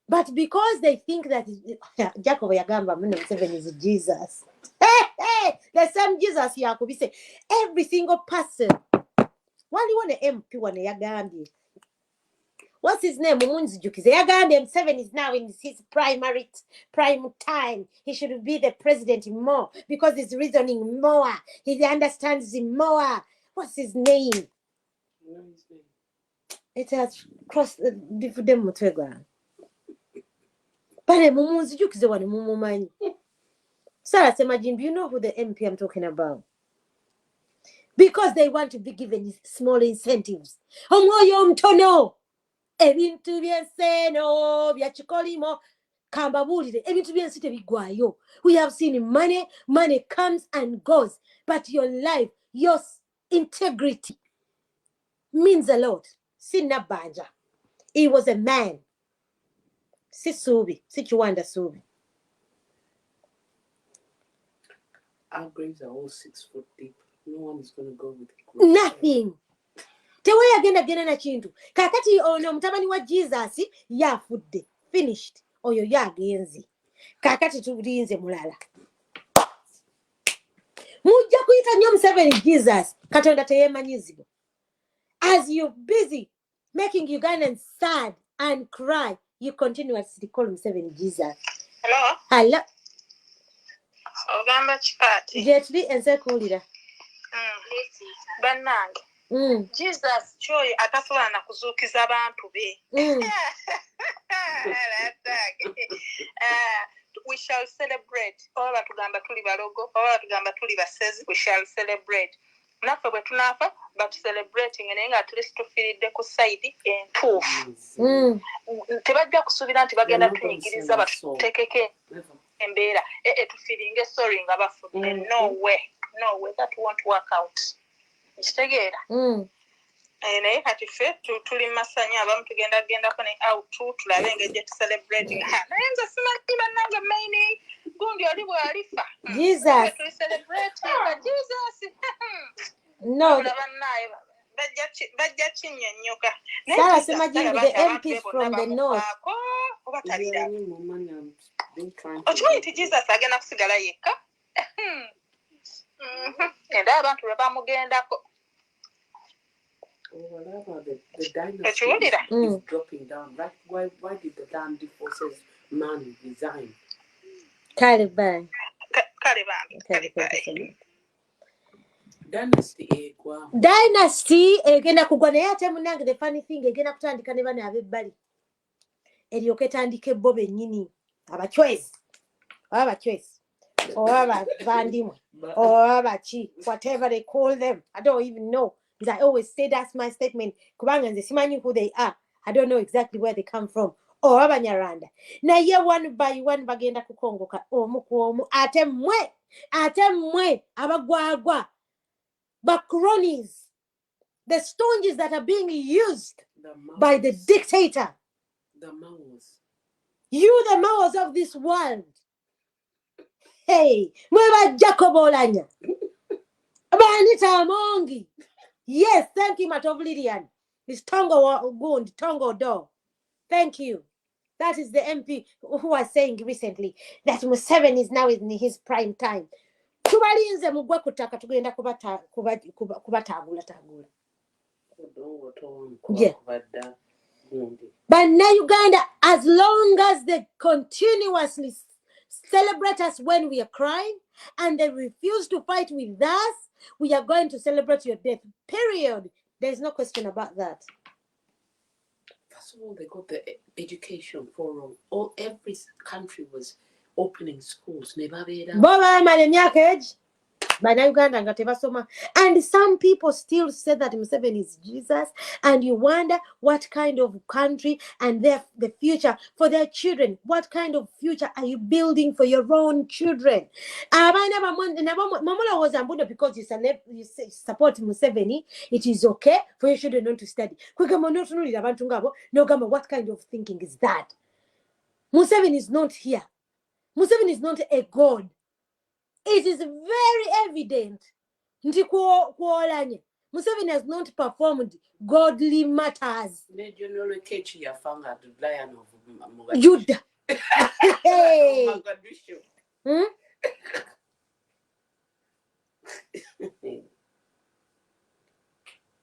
But because they think that Jacob Yagamba Museveni is Jesus. Hey, the same Jesus here could be say every single person. Why do you want to MP one Yagandi? What's his name? Yagandi Museveni is now in his prime time. He should be the president more because he's reasoning more. He understands him more. What's his name? No, his name. It has crossed the different. Sarah Semajimbi, you know who the MP I'm talking about? because they want to be given small incentives. Omwoyo omutono ebintu byenseno byakikolimo kambabulire ebintu byensi tebigwayo. We have seen money comes and goes, but your life, your integrity means a lot. Sinabanja, he was a man. Sisubi, Sichuanda Subi. Our graves are all 6 foot deep. No one is going to go with nothing. Tewe agenda na chintu. Kakati ono mutabani wa Jesus yafudde. Finished. Oyo yagenzi. Kakati tulinze mulala. Mujja kuyita nnyo Museveni Jesus. Katonda teyemanyizigo. As you're busy making Ugandans sad and cry, you continuously call Museveni Jesus. Hello? Hello? Ogamba chipati. Jetli ense kulira. Bannange. Jesus choyo atasobola na kuzuukiza abantu be. We shall celebrate. Oba tugamba tuli balogo, oba tugamba tuli basezi, we shall celebrate. Naffe bwe tunafa but celebrating naye nga at least tufiiridde ku side entuufu. Tebajja kusuubira nti bagenda tunyigiriza batuteekeko embeera tufiiringe sorry nga bafudde. No way, that won't work out. Kitegeera? Naye kati ffe tuli masanya abamu tugendagendako ne out tulabe engeri gye tucelebrating. Naye nze simanyi bannange maini gundi oli bw'alifa. Jesus. Tuli celebrating Jesus. No. Bajja kinnyonnyoka. Sarah Semajimbi, the MPs from the north. Okimanyi nti Jesus agenda kusigala yekka? Era abantu bwe bamugendako. The dynasty is dropping down. Why did the land forces man resign? Caliban. Dynasty egenda kugwa naye ate munange the funny thing egenda kutandika ne bana abebbali. Eryoke tandike bo bennyini abachwezi. Or bandimwe. Or whatever they call them. I don't even know. Because I always say that's my statement. Kubanga nze simanyi who they are. I don't know exactly where they come from. Or abanyaranda. Na ye one by one bagenda kukongoka. Omu ku omu. Ate mwe abagwagwa. But cronies. The stonges that are being used by the dictator. The mouths. You the mouths of this world. Hey, mweba Jacob Olanya. Banita Amongi. Yes, thank you, Matovlidian. It's Tongo Gund, Tongo Do. Thank you. That is the MP who was saying recently that Museveni is now in his prime time. Tubalinze mugwe kutaka tugenda kubatagula. Yeah. But now Uganda, as long as they continuously celebrate us when we are crying and they refuse to fight with us, we are going to celebrate your death. Period. There's no question about that. First of all, they got the education forum. Every country was opening schools. And some people still say that Museveni is Jesus, and you wonder what kind of country and the future for their children. What kind of future are you building for your own children? Because you support Museveni, it is okay for your children not to study. What kind of thinking is that? Museveni is not here. Museveni is not a god. It is very evident. Museveni has not performed godly matters. Judah. Hey.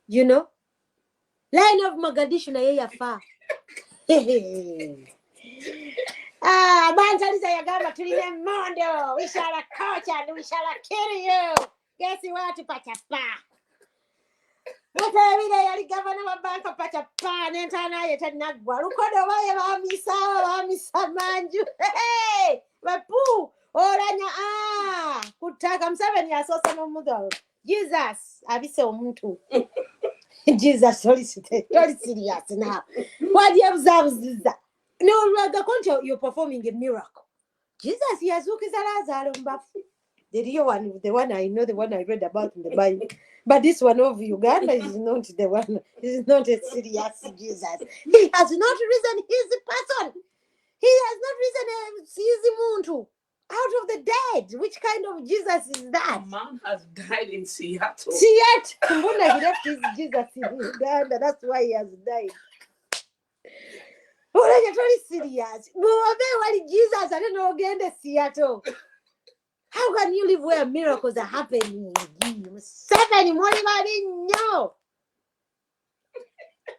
You know? Lion of Mogadishu na yeye far. Bantaliza yagamba tuline mondo. We shall coach and we shall kill you. Guess what? Pachapa. What every day yali governor wa banka pachapa nentana yeta nagwa. Rukodo waye wamisa manju. Hey! Bapu! Oranya kutaka Museveni asosa no mudo. Jesus, abise omuntu. Jesus, toli serious now. What do you observe? No, like you're performing a miracle. Jesus, he has looked at Lazarus. The real one, the one I know, the one I read about in the Bible. But this one of Uganda is not the one. This is not a serious Jesus. He has not risen. He is a person. He has not risen. He is a muntu out of the dead. Which kind of Jesus is that? A man has died in Seattle. Mbona he left his Jesus in Uganda. That's why he has died. Oh, you're very serious. Jesus, I don't know again the Seattle. How can you live where miracles are happening? 7 morning, I didn't know.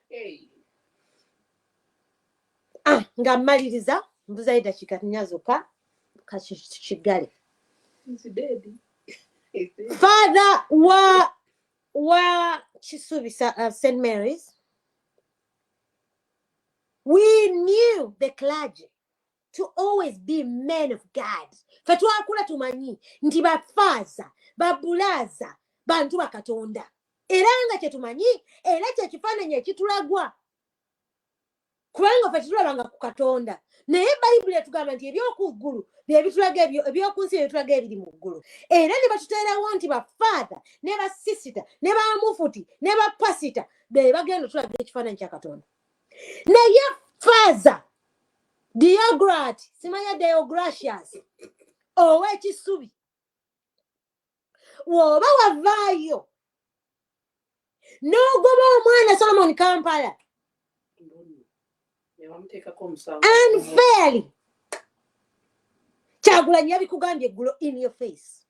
Hey. Ngamaliriza mbuzaida chikatinyazoka kashigale. He's dead. Father wa Chisubi St. Mary's. We knew the clergy to always be men of God. Fatwakula tumanyi nti bafaza babulaza bantu bakatonda. Era nga kyetumanyi era kyekifaananyi ekitulagwa. Kubanga ffe tulabanga ku Katonda. Naye Bayibuli etugamba nti ebyokuggulu bye bitulaga ebyokunsi bye bitulaga ebiri mu ggulu. Era ne batuteerawo nti bafaatha ne basisita ne bamufuti ne bapasita be bagenda tulaga ekifaananyi kya Katonda. Naye faza Deograt, simanya Deogratius, ow'ekisubi, woba wavaayo n'ogoba omwana Solomon Kampala unfairly, Kyagulanyi yabikugambye eggulo in your face.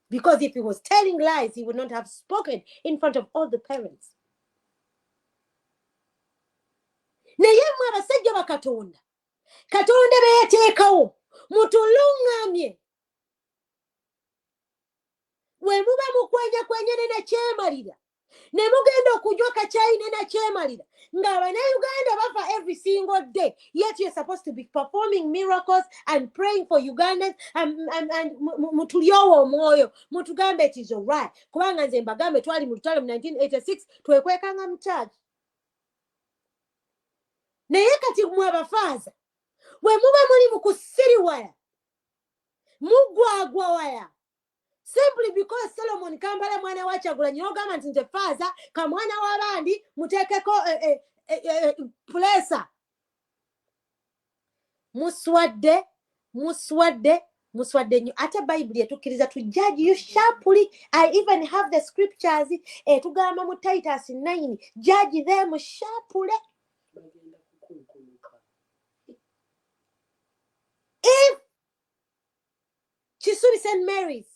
Because if he was telling lies, he would not have spoken in front of all the parents. Naye mmwe abasajja ba Katonda, Katonda be yateekawo mutulungamye. We muba mukwenya ne nakyemalira ne mugenda okujwa kacyayi ne nakyemalira ng'Abannayuganda bafa every single day, yet you're supposed to be performing miracles and praying for Ugandans and mutulyowo omwoyo mutugambe it is alright. Kubanga nze mbagambe twali mu lutalo mu 1986 twekwekanga mu church. Naye kati mwe abafaaza we muba muli mu kusiriwala mugwagwa wala simply because Solomon Kampala mwana wa Kyagulanyi n'ogamba nti nze faaza ka mwana w'abandi muteekeko pulesa. Muswadde nnyo. Ate Bayibuli etukkiriza to judge you sharply. I even have the scriptures etugamba mu Titus 9, judge them sharply. If Kisubi St. Mary's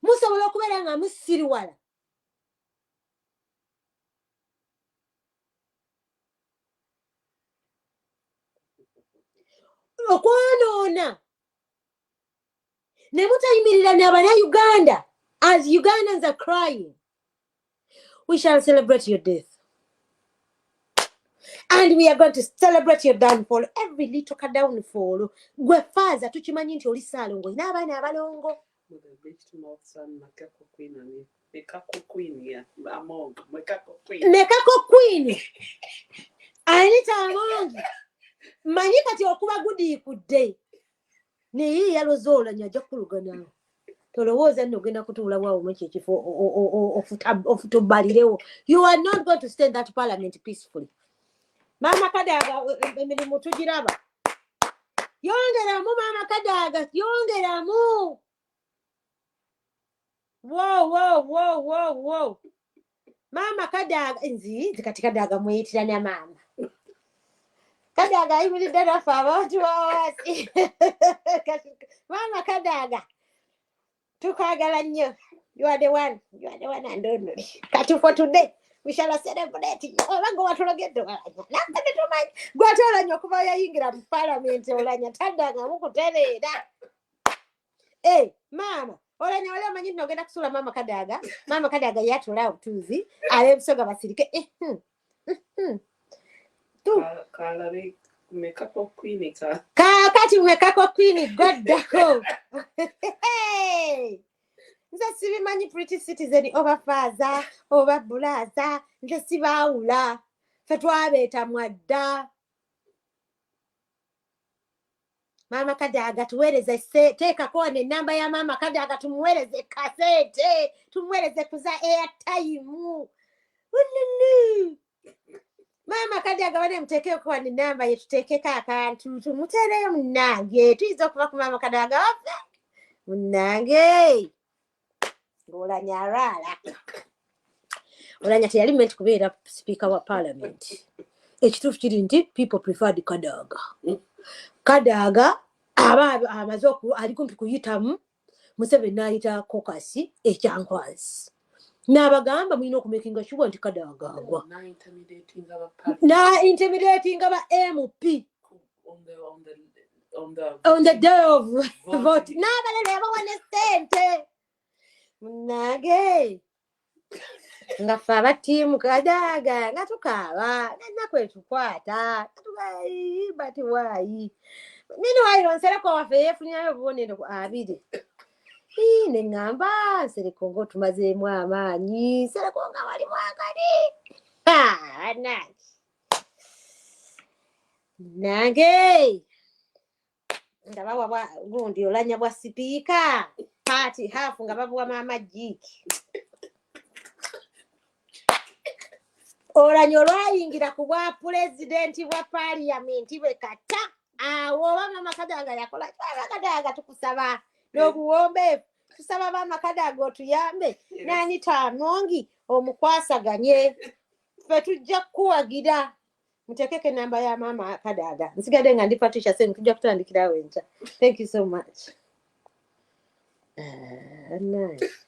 musobola okubeera nga musiriwala, okwonoona ne mutayimirira n'Abannayuganda as Ugandans are crying, we shall celebrate your death. And we are going to celebrate your downfall. Every little downfall. Gwe faaza tukimanyi nti oli Ssaalongo ina abaana abalongo. Mekako Queen. Anita Amongi. Manyi kati okuba gudiikudde. Naye yalozoola nyaja kulugana. Tolowooza nno ogenda kutuula waawo mu kyekifo ofutobalirewo. You are not going to stay in that parliament peacefully. Mama Kadaga emirimu tugiraba. Yongeramu Mama Kadaga, yongeramu. Whoa. Mama Kadaga nzi kati Kadaga muyitiranya mama. Kadaga ayimiridde nafa abantu bawasi. Mama Kadaga tukwagala nnyo. You are the one and only. Kati for today we shall celebrate you. Obango watologedde walanya. Nakade tumanyi. Gwatolanya okuva yayingira mu parliament olanya taddanga mukutereera. Mama, olanya wale amanyi nno ogenda kusuula Mama Kadaga. Mama Kadaga yatula obutuuzi. Ab'ebusoga basirike. Kalari mekako Queen ka. Kakati mekako Queen goddako. nze sibimanyi pretty citizen oba faaza oba bulaza nze sibaawula fe twabeeta mwadda Mama Kadaga tuweereze teekako n'ennamba ya Mama Kadaga tumuweereze kasete tumuweereze kuza airtime Mama Kadaga wane muteekeko n'ennamba ye tuteekeko akantu tumuteereyo munnange tuyinza okuva ku Mama Kadaga waffe munnange ng'olanya alwala olanya teyali meant kubeera speaker wa parliament ekituufu kiri nti people preferred Kadaga amaze ali kumpi kuyitamu Museveni n'ayita kokasi ekyankwazi n'abagamba mulina okumakinga sure nti Kadaga agwa na intimidating aba MP on the day of vote n'abalala yabawane ssente munnange nga ffe abatiimu Kadaga nga tukaaba nennaku etukwata but why nini wairo nsereko waffe yeefunirayo obubonero 2 ne ngamba nsereko ng'otumazeemu amaanyi nsereko nga wali mwagali nange nga bawa gundi olanya bwa sipiika party half nga babuwa Maama Jiki olanya olwayingira ku bwa pulezidenti bwa parliamenti bwe kata awo oba Mama Kadaga yakola Mama Kadaga tukusaba n'obuwombe tusaba Mama Kadaga otuyambe nani Tanongi omukwasaganye ffe tujja kuwagira muteekeko ennamba ya Mama Kadaga nsigadde nga ndi Patricia Seng tujja kutandikirawo enkya thank you so much nice